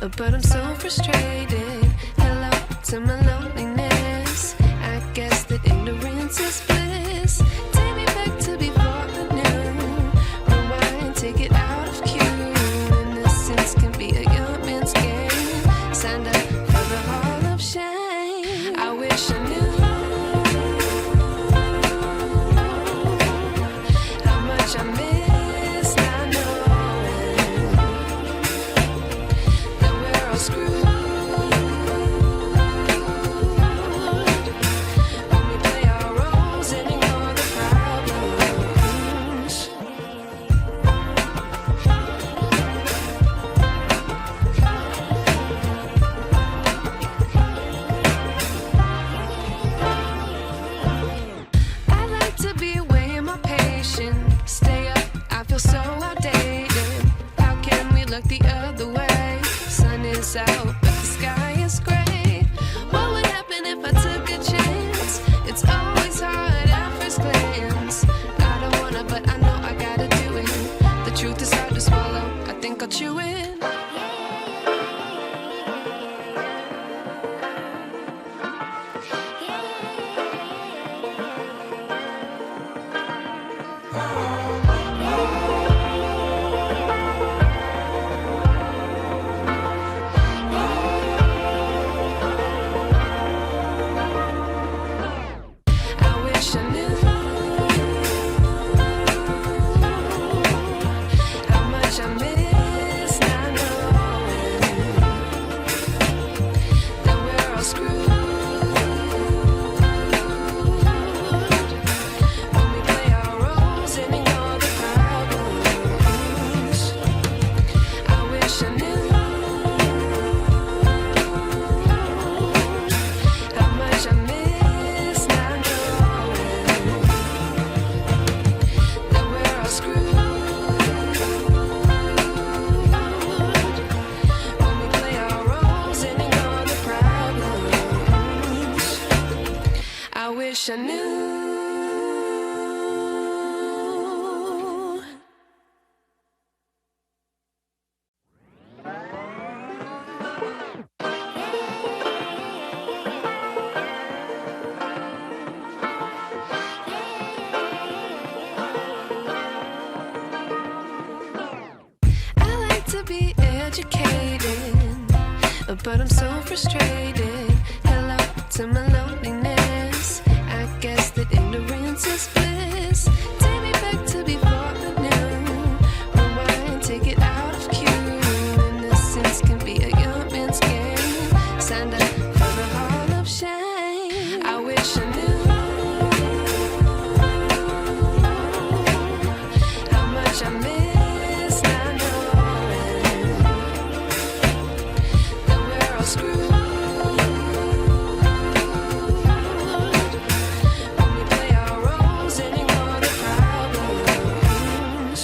but I'm so frustrated. Hello to my loneliness. I guess that ignorance is bliss. Take me back to before I knew. Rewind, take it out of cue. Innocence can be a young man's game. Signed up for the hall of shame. I wish I knew how much I miss not knowing that we're all screwed. When we play our roles and ignore the problems. I like to be away in my patience. Stay up, I feel so outdated. How can we look the other way? Sun is out, but the sky is gray. What would happen if I took a chance? It's always hard at first glance. I don't wanna, but I know I gotta do it. The truth is hard to swallow, I think I'll chew it. I wish I knew how much I miss not knowing that we're all screwed. When we play our roles and ignore the problems. I wish I knew how much I miss not knowing that we're all screwed. When we play our roles and ignore the problems. I wish I knew. I like to be educated, but I'm so frustrated. Hello to my loneliness. I guess that ignorance is bliss. Take me back to before I knew. Rewind, take it out of cue. Innocence can be a young man's game. Signed up for the hall of shame. I wish I knew how much I miss not knowing that we're all screwed. When we play our roles and ignore the problems.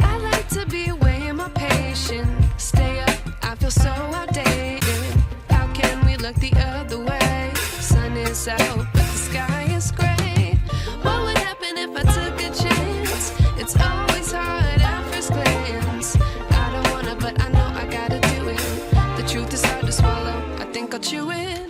I like to be away in my patience. Stay up, I feel so outdated. How can we look the other way? Sun is out, but the sky is gray. What would happen if I took a chance? It's always hard at first glance. I don't wanna, but I know I gotta do it. The truth is hard to swallow, I think I'll chew it.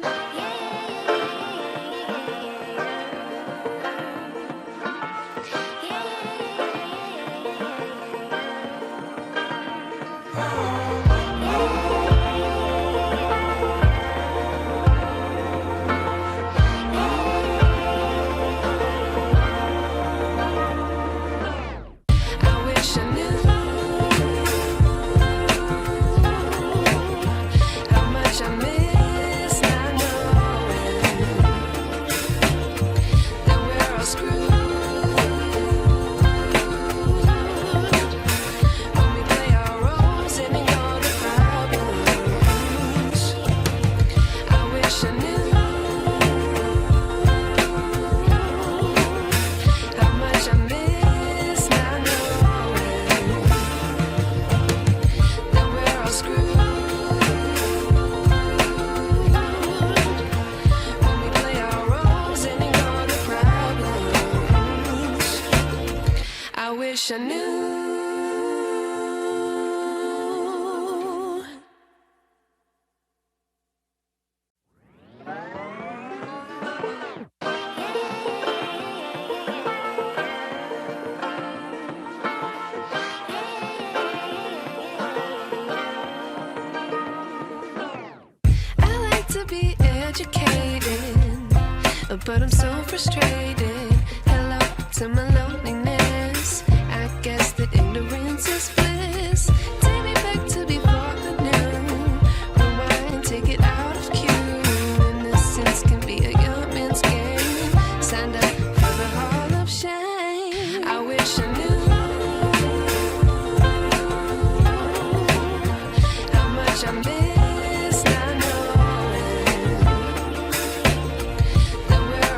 I wish I knew how much I miss not knowing that we're all screwed. When we play our roles and ignore the problems. I wish I knew how much I miss not knowing that we're all screwed. wish I knew. I like to be educated, but I'm so frustrated. Hello to my